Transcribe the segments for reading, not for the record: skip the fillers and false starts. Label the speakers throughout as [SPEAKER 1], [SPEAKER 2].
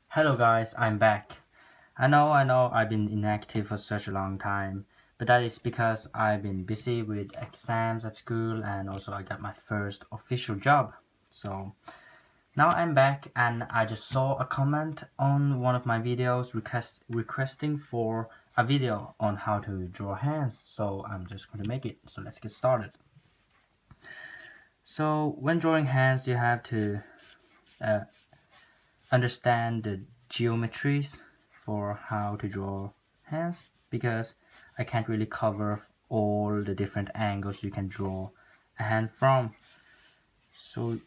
[SPEAKER 1] Hello guys, I'm back. I know I've been inactive for such a long time, but that is because I've been busy with exams at school and also I got my first official job. So now I'm back and I just saw a comment on one of my videos requesting for a video on how to draw hands, so I'm just going to make it. So let's get started. So when drawing hands you have to uh, understand the geometries for how to draw hands, because I can't really cover all the different angles you can draw a hand from. So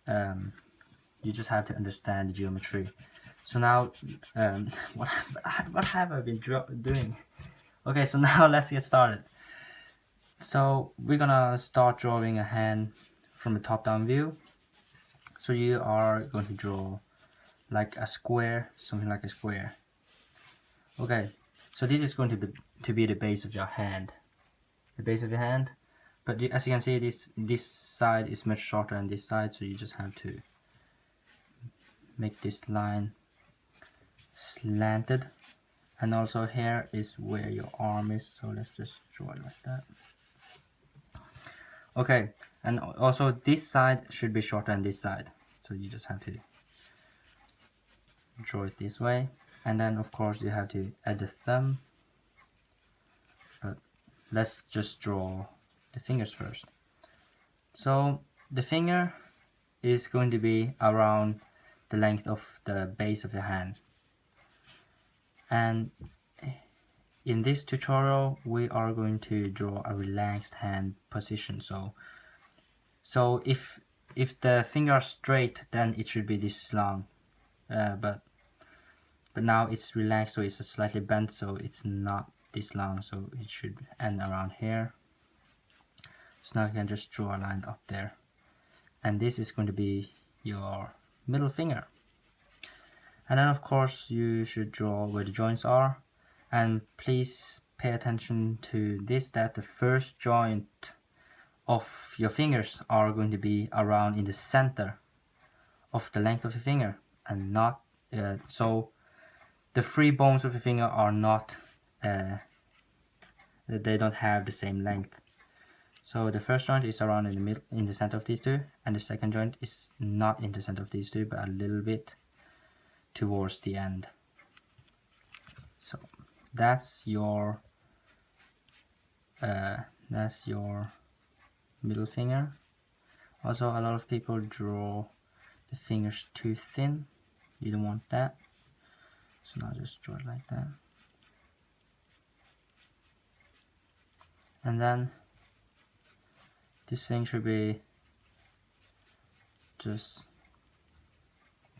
[SPEAKER 1] you just have to understand the geometry. So now what, what have I been doing? Okay, so now let's get started. So we're gonna start drawing a hand from a top-down view. So you are going to draw like a square, something like a square. Okay, so this is going to be the base of your hand, But as you can see, this side is much shorter than this side, so you just have to make this line slanted. And also here is where your arm is, so let's just draw it like that. Okay, and also this side should be shorter than this side, so you just have to draw it this way. And then of course you have to add the thumb, but let's just draw the fingers first. So the finger is going to be around the length of the base of your hand, and in this tutorial we are going to draw a relaxed hand position. So if the finger are straight, then it should be this long, but now it's relaxed, so it's slightly bent, so it's not this long, so it should end around here. So now you can just draw a line up there, and this is going to be your middle finger. And then of course you should draw where the joints are, and please pay attention to this, that the first joint of your fingers are going to be around in the center of the length of your finger, and not so the three bones of your finger are not they don't have the same length. So the first joint is around in the middle, in the center of these two, and the second joint is not in the center of these two, but a little bit towards the end. So that's your middle finger. Also, a lot of people draw the fingers too thin. You don't want that. So now just draw it like that. And then this thing should be just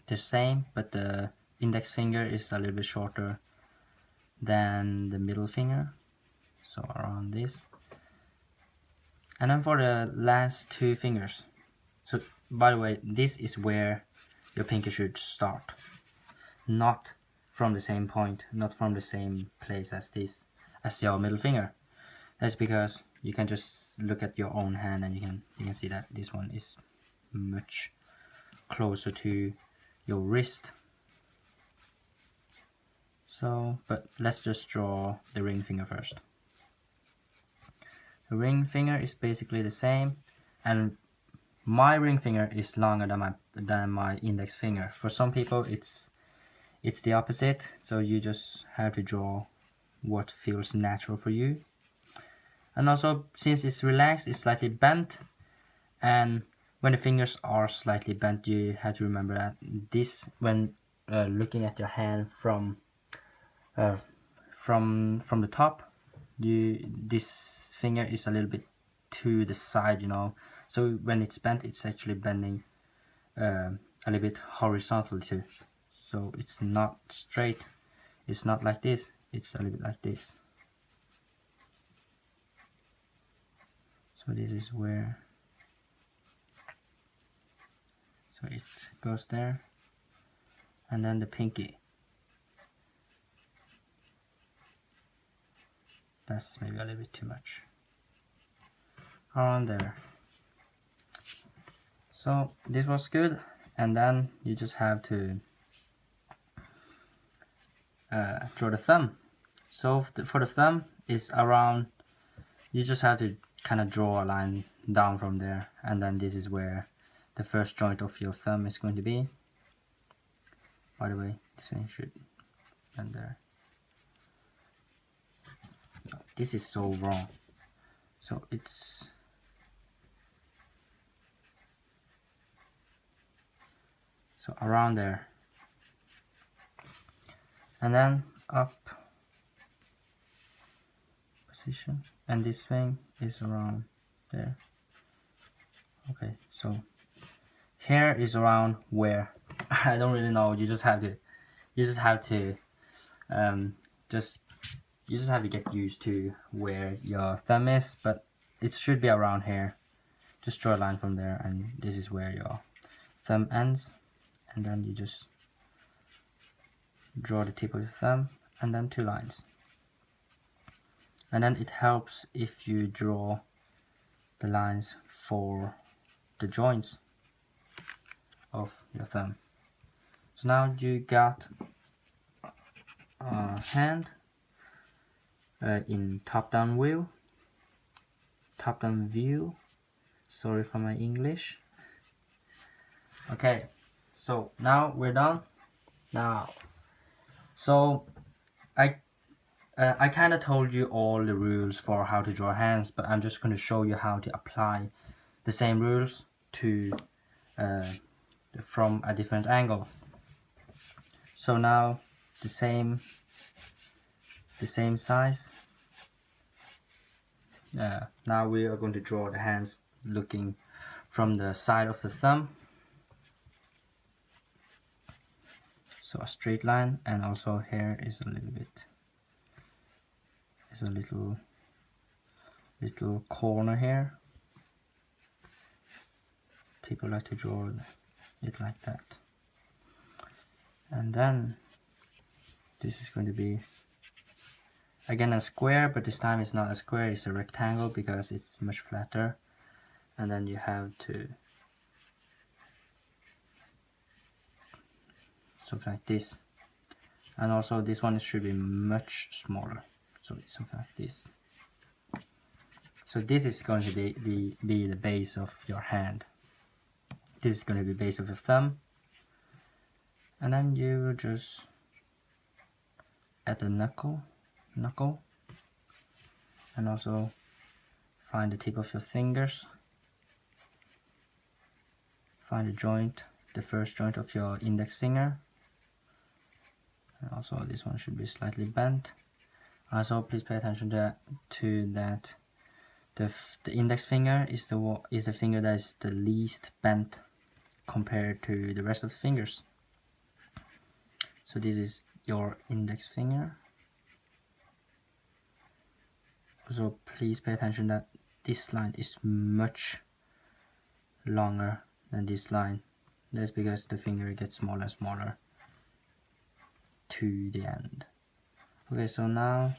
[SPEAKER 1] the same, but the index finger is a little bit shorter than the middle finger, so around this. And then for the last two fingers, so by the way, this is where your pinky should start, not from the same point, not from the same place as your middle finger. That's because you can just look at your own hand and you can see that this one is much closer to your wrist. So, but let's just draw the ring finger first. The ring finger is basically the same, and my ring finger is longer than my index finger. For some people it's the opposite, so you just have to draw what feels natural for you. And also, since it's relaxed, it's slightly bent, and when the fingers are slightly bent, you have to remember that this, when looking at your hand from the top, this finger is a little bit to the side, so when it's bent, it's actually bending a little bit horizontally too, so it's not straight, it's not like this, it's a little bit like this. So this is where, so it goes there, and then the pinky, that's maybe a little bit too much, around there. So this was good, and then you just have to draw the thumb. So for the thumb is around, you just have to kind of draw a line down from there, and then this is where the first joint of your thumb is going to be. By the way, this one should end there. This is so wrong. So it's so around there, and then up position, and this thing is around there. Okay, so here is around where I don't really know. You just have to you just have to get used to where your thumb is, but it should be around here. Just draw a line from there, and this is where your thumb ends, and then you just draw the tip of your thumb and then 2 lines. And then it helps if you draw the lines for the joints of your thumb. So now you got a hand in top-down view. Sorry for my English. Okay, so now we're done. So I kind of told you all the rules for how to draw hands, but I'm just going to show you how to apply the same rules to from a different angle. So now the same size. Now we are going to draw the hands looking from the side of the thumb. So a straight line, and also here is a little bit, little corner here. People like to draw it like that. And then this is going to be again a square, but this time it's not a square, it's a rectangle because it's much flatter. And then you have to something like this, and also this one should be much smaller, so it's something like this. So this is going to be the base of your hand. This is going to be the base of your thumb, and then you just add the knuckle, and also find the tip of your fingers, find the joint, the first joint of your index finger. And also this one should be slightly bent. Also please pay attention to that the index finger is the finger that is the least bent compared to the rest of the fingers. So this is your index finger. Also please pay attention that this line is much longer than this line. That's because the finger gets smaller and smaller to the end. Okay, so now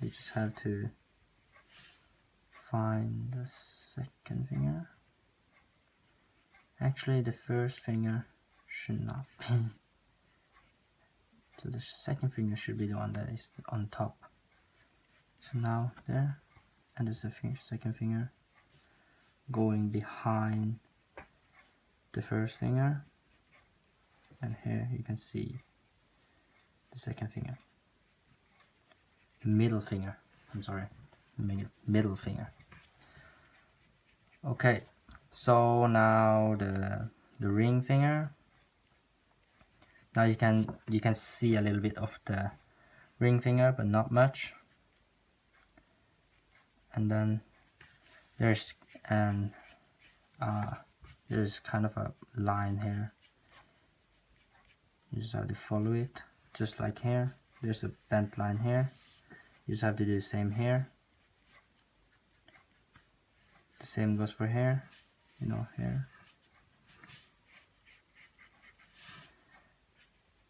[SPEAKER 1] we just have to find the second finger. Actually, the first finger should not be. So the second finger should be the one that is on top. So now there, and there's a second finger going behind the first finger, and here you can see the second finger, middle finger, middle finger. Okay, so now the ring finger. Now you can see a little bit of the ring finger, but not much. And then there's kind of a line here. You just have to follow it, just like here. There's a bent line here. You just have to do the same here. The same goes for here, here.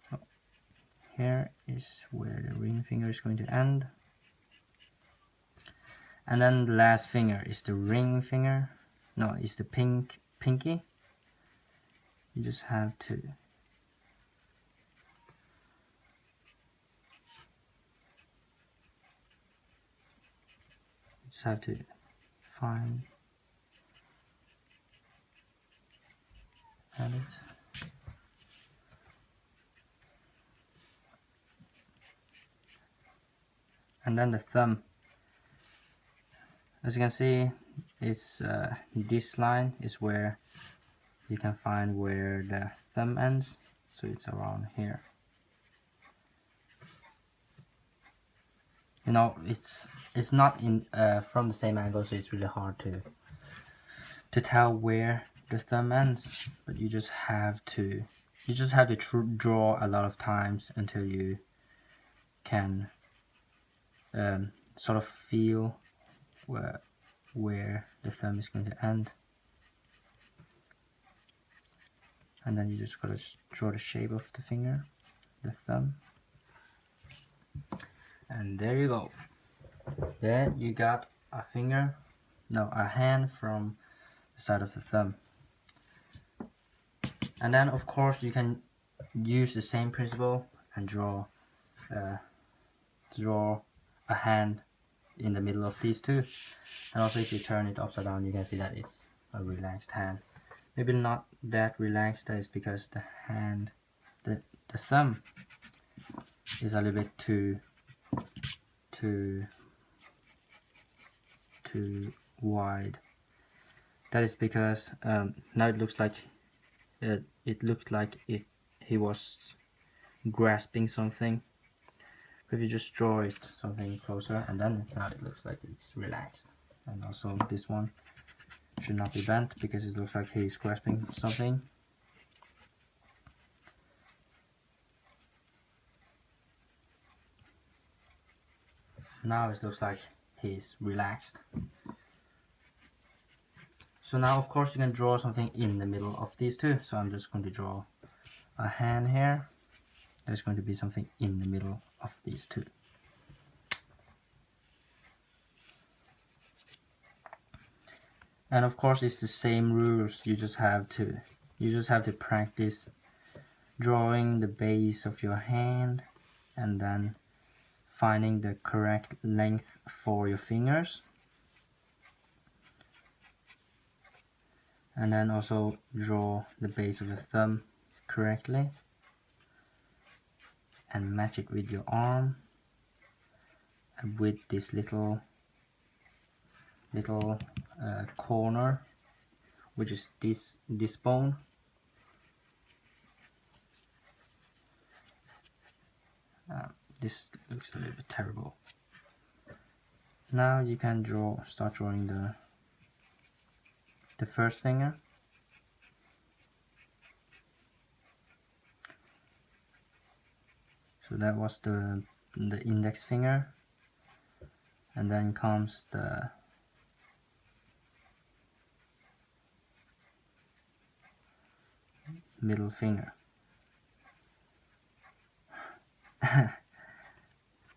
[SPEAKER 1] So here is where the ring finger is going to end. And then the last finger is the ring finger. No, it's the pinky. You just have to just have to find edit. And then the thumb, as you can see, is this line is where you can find where the thumb ends, so it's around here. You know, it's not in from the same angle, so it's really hard to tell where the thumb ends. But you just have to draw a lot of times until you can sort of feel where the thumb is going to end. And then you just gotta draw the shape of the finger, the thumb. And there you go. Then you got a finger, no, a hand from the side of the thumb. And then of course you can use the same principle and draw a hand in the middle of these two. And also if you turn it upside down, you can see that it's a relaxed hand. Maybe not that relaxed, that is because the hand, the thumb is a little bit too wide. That is because now it looks like he was grasping something. But if you just draw it something closer, and then now it looks like it's relaxed. And also this one should not be bent because it looks like he's grasping something. Now it looks like he's relaxed. So now of course you can draw something in the middle of these two. So I'm just going to draw a hand here. There's going to be something in the middle of these two. And of course it's the same rules. You just have to practice drawing the base of your hand and then finding the correct length for your fingers. And then also draw the base of your thumb correctly and match it with your arm and with this little corner, which is this bone. This looks a little bit terrible. Now you can start drawing the first finger. So that was the index finger, and then comes the middle finger.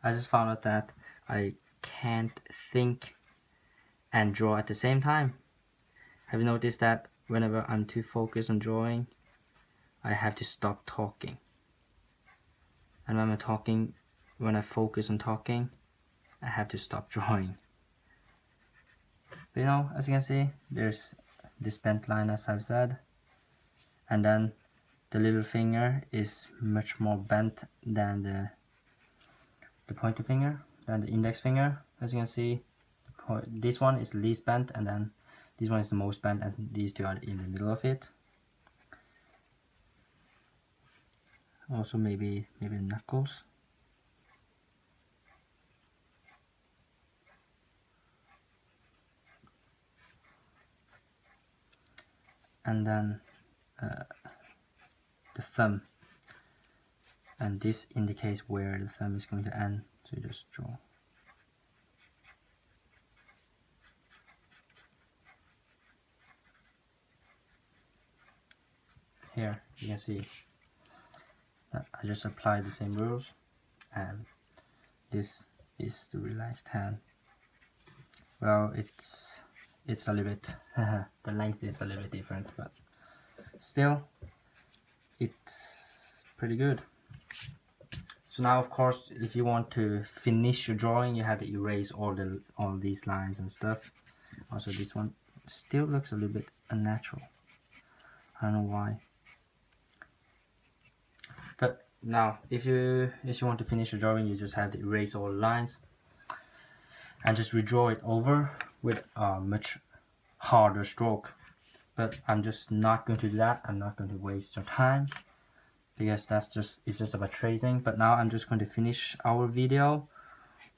[SPEAKER 1] I just found out that I can't think and draw at the same time. Have you noticed that whenever I'm too focused on drawing, I have to stop talking? And when I focus on talking, I have to stop drawing. But you know, as you can see, there's this bent line as I've said, and then the little finger is much more bent than the pointer finger, than the index finger. As you can see, this one is least bent, and then this one is the most bent, and these two are in the middle of it. Also maybe knuckles. And then the thumb, and this indicates where the thumb is going to end, so you just draw. Here you can see that I just applied the same rules, and this is the relaxed hand. Well, it's a little bit the length is a little bit different, but still it's pretty good. So So now, of course, if you want to finish your drawing, you have to erase all these lines and stuff. Also, this one still looks a little bit unnatural. I don't know why. But now, if you want to finish your drawing, you just have to erase all the lines and just redraw it over with a much harder stroke. But I'm just not going to do that. I'm not going to waste your time because it's just about tracing. But now I'm just going to finish our video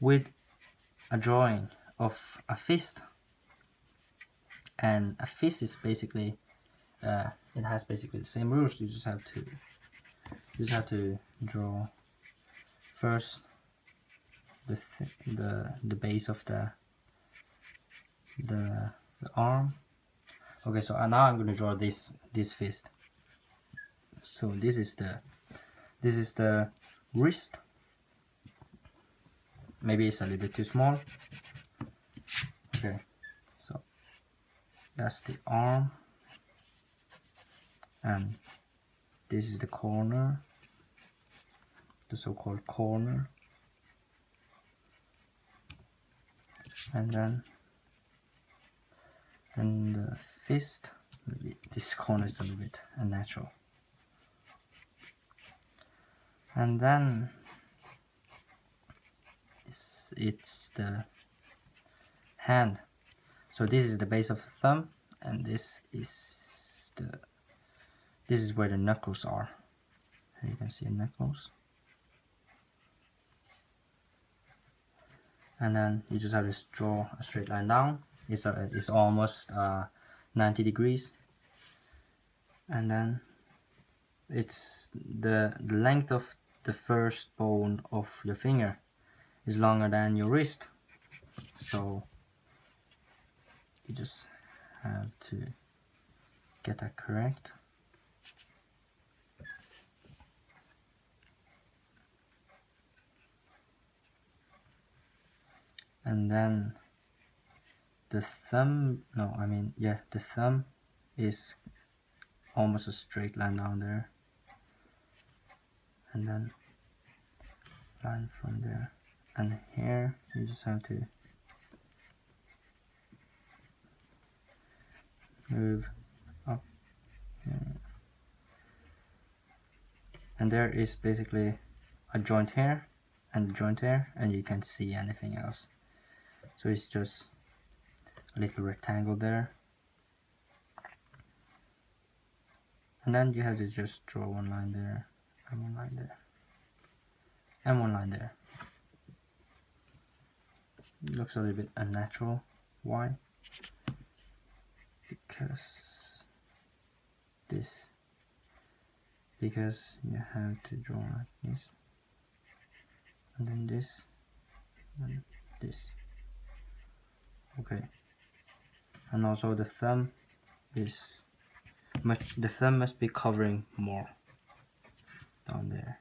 [SPEAKER 1] with a drawing of a fist. And a fist is basically it has basically the same rules. You just have to draw first the base of the arm. Okay, so now I'm going to draw this fist. So this is the wrist. Maybe it's a little bit too small. Okay, so that's the arm, and this is the corner, the so-called corner, and then the fist. Maybe this corner is a little bit unnatural. And then it's the hand. So this is the base of the thumb, and this is where the knuckles are. Here you can see the knuckles. And then you just have to draw a straight line down. It's almost 90 degrees. And then it's the length of the first bone of your finger is longer than your wrist. So you just have to get that correct. And then the thumb, the thumb is almost a straight line down there. And then line from there. And here you just have to move up here. And there is basically a joint here and a joint here, and you can't see anything else. So it's just a little rectangle there. And then you have to just draw one line there, and one line there, and one line there. It looks a little bit unnatural. Why? Because you have to draw like this, and then this, and this. Okay. And also the thumb must be covering more down there.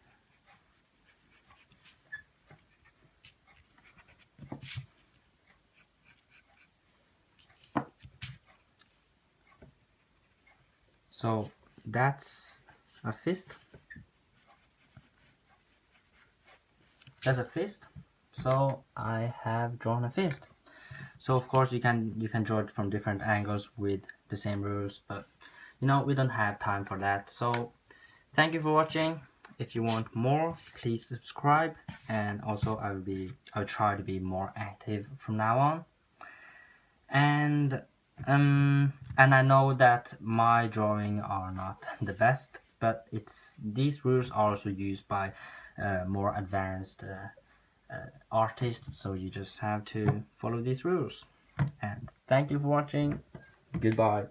[SPEAKER 1] So that's a fist. That's a fist. So I have drawn a fist. So of course you can draw it from different angles with the same rules, but we don't have time for that. So thank you for watching. If you want more, please subscribe, and also I'll try to be more active from now on. And I know that my drawing are not the best, but these rules are also used by more advanced artists, so you just have to follow these rules. And thank you for watching. Goodbye.